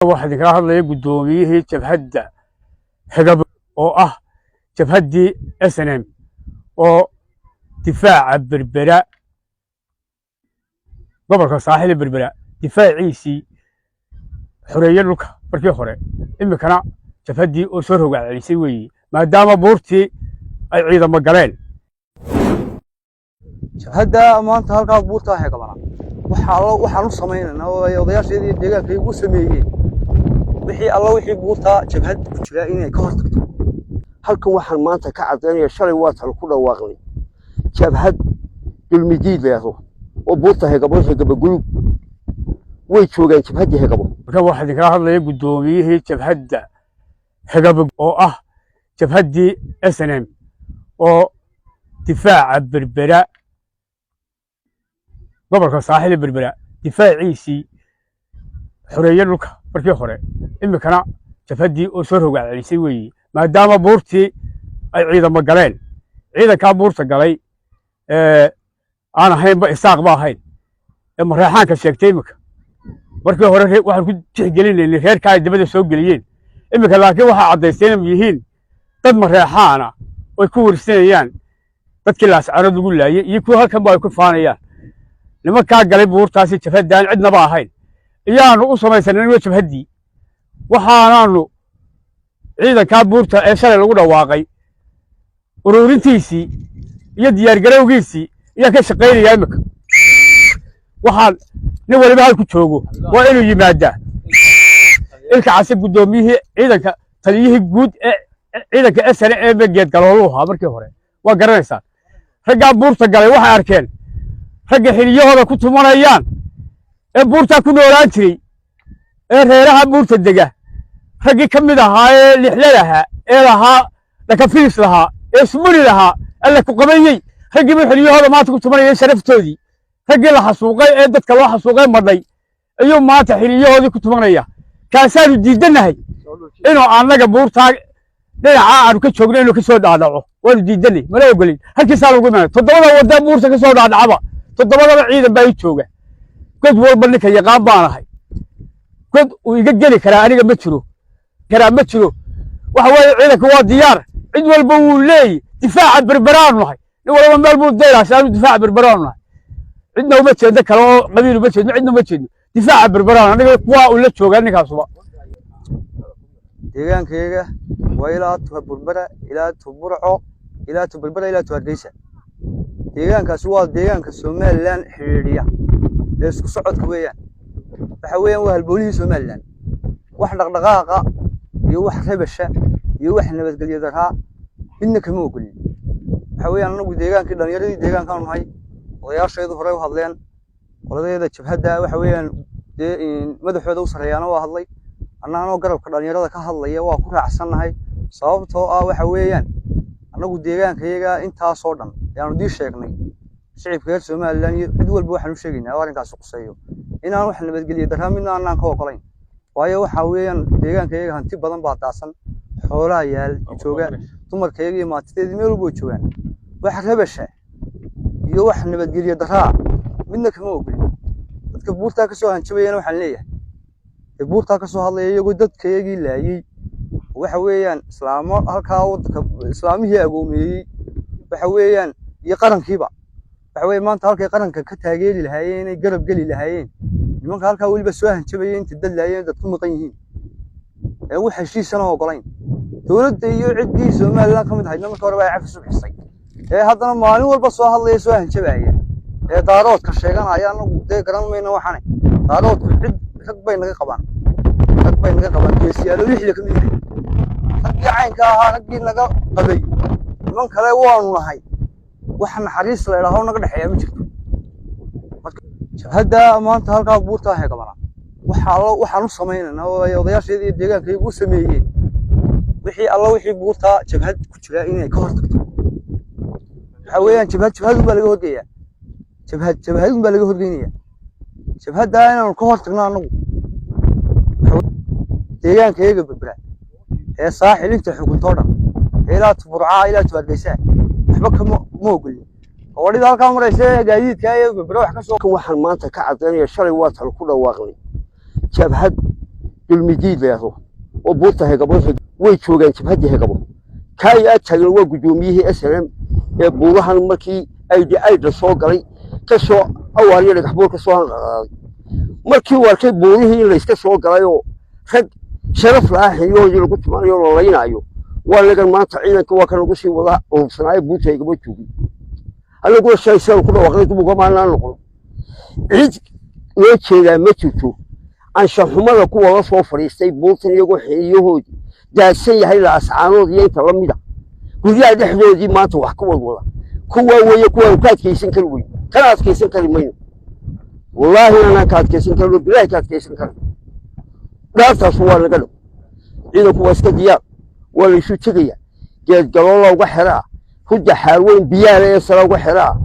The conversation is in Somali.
واحد كلا هذا قدوميه جبهة حقب أو جبهة SNM أو دفاع بربراء قبل كصاحل بربراء دفاع عيسي حرية لك بركي حرية إما كنا جبهة أسره على عيسي ما دام بورتي أي عيدا مقالين جبهة ما أنت هالك بورتها هيك بنا وحنا نصمينا وضياش يدي دقيقة في وسميه wixii alla wixii buurta jabhad ku jira inay ka hortagto halkan waxaan maanta ka caddeynaya shalay waa tal ku dhawaaqnay jabhad dulmidiid leeyahay oo buurta hegabo gulub way joogaan jabhadii hegabo marka waxaan kala hadlaya gudoomiyihii jabhadda hegabo oo jabhadii SNM oo difaaca berbera gobolka saaxil berbera difaaciisii حرية لك بركي حرية إما كنا جبهة أسره على عيسي ما دام بورتي أي عيدا مقالين عيدا كان بورتا قالي أنا هين بإساق با هين إما ريحان كشيكتيمك بركي حرية واحد كنت تحقلين اللي غير كاي دبدا سوق قليين إما كان لكن واحد عديستين ميهين تدم ريحانا ويكون رسينيان تدكي أسعار تقول لا يكون هالكن با يكون فانيان لما كان قالي بورتاسي جبهة دان عندنا با هين iyaanu u samaysanay jabhadii waxaanaanu ciidanka buurta ee shalay lagu dhawaaqay ururintiisii iyo diyaar garowgiisii iyo ka shaqeynaya imika waxaan nin waliba halku joogo waa inuu yimaadaa ilka casi gudoomiyihii ciidanka taliyihii guud ee ciidanka SNM geed galooluha markii hore waa garanaysaa ragga buurta galay waxay arkeen ragga xiliyahooda ku tumanayaan buurta ku noolaan jiray reeraha buurta dega ragii kamid ahaa ee lixladaha ee lahaa dhakafiis lahaa ee sumuri lahaa alla ku qabayay ragii xiliyahooda maanta ku tumanayay sharaftoodii ragii la xasuuqay ee dadka loo xasuuqay madhay ayuu maanta xiliyahoodii ku tumanaya kaasaanu diidanahay inuu annaga buurta dhinaca aanu ka joogno inuu ka soo dhaadhaco waanu diidanay mala ogolin halkiisaa lagu imanay toddobada wada buurta ka soo dhaadhacaba toddobadaba ciidan baa jooga قد والبنك يقام بانهاي قد ويجلي كرا أنا متشرو كرا متشرو وهو عندك هو ديار عند والبول لي دفاع بربران هاي ولا ما البول دير عشان دفاع بربران هاي عندنا متشر ذكر قبيل متشر عندنا متشر دفاع بربران أنا قوة ولا تشوق أنا كاسوا ديجان كيجا وإلى تبربرة إلى تبرعو إلى تبربرة إلى تهرجيسة ديجان كسوا ديجان كسومال لان حريرية isku socodka weeyaan waxa weeyaan waa halboolihiisa Soomaaliland wax dhaqdhaqaaqa iyo wax rabasha iyo wax nabadgelyo darha midna kama ogolin waxa weeyaan anagu deegaankii dhalinyaradii deegaankan nahay odayaasheedu hore u hadleen qoladeeda jabhadda waxa weeyaan madaxooda u sareeyana waa hadlay annagoo garabka dhalinyarada ka hadlaya waa ku raacsanahay sababtoo waxa weeyaan anagu deegaankayaga intaas oo dhan yaanu dii sheegnay شعب كير Soomaaliland iyo cid walba waxaan u sheegaynaa arrinkaas quseeyo inaan wax nabadgeliyo daraaminna aan ka ogolayn waayo waxa weeyaan deegaankayaga hanti badan baa taasan xoolaha yaal jooga dumarkayga iyo maatideedii meel walba joogaan wax rabasha iyo wax nabadgeliyo daraa midna kama ogolin dadka buurta ka soo hanjabayna waxaan leeyahay buurta ka soo hadlaya iyagu dadkayagii laayay waxa weeyaan islaamo halkaa wadka islaamihii agoomiyay waxa weeyaan iyo qarankiiba waxay maanta halkay qaranka ka taageeri lahaayeen inay garab gali lahaayeen nimanka halka waliba soo hanjabayeen inta dad laayeen dad ku maqan yihiin ee wax heshiisana ogolayn dawladda iyo ciddii Soomaaliland kamid ahayd markii hore ay cafis u xisay ee haddana maalin walba soo hadlaya soo hanjabaya ee daaroodka sheeganaya anagu dee garan mayna waxaan daaroodku cid rag bay naga qabaan geesiyaalo lixda kamid ah ragii caynka ahaa ragii naga qabay niman kale waanu nahay waxaan xariis la ilaahay naga dhaxeeya ma jirto jabhadda maanta halka buurta heega bana waxaan u sameynaa odayaashii deegaanka igu sameeyay wixii alla wixii buurta jabhad ku jira inay ka hortagto waxa weeyaan jabhad baa laga horgeeyaa jabhad baa laga horgeynaya jabhadda inaan ka hortagno anagu deegaankayaga berbera ee saaxil inta xukunto dhan ilaa Burca ilaa Hargeysa waxba kama ogolin wadida halka maraysa gaadiidka ay berbera wax ka soo waxaan maanta ka caddeynaya shalay waa tal ku dhawaaqnay jabhad dulmidiid leeyahay oo buurta hegabo way joogaan jabhadii hegabo kay aad tagan waa gudoomiyihii SLM ee buurahan markii ay soo galay ka soo awaariyo dhagaxbuur ka soo markii warkay buurihii la iska soo galay oo rag sharaf laaxiyoodii lagu timaanayo oo leeynayo waa laga maanta ciidanka waa kan lagu sii wada oo sanay buurta hegabo joogay anagu shaysan ku dhawaaqay dib uga maanaan noqon cid loo jeedaa ma jirto anshax xumada kuwa la soo fariistay buurtan iyagoo xiriyahoodii daadsan yahay la ascaanood iyo inta la mid ah guryaha dhexdoodii maanta wax ka wada kuwa weeye kuwa ka adkaysan kari weey kana adkaysan kari mayno wallaahi ana ka adkaysan karo bilaahi ka adkaysan karo dhaaftaas waa laga dhig ciidanku waa iska diyaar waa la isu tagaya geed galoola uga xiraa hudda xaalweyn biyaha ee sare uga xiraa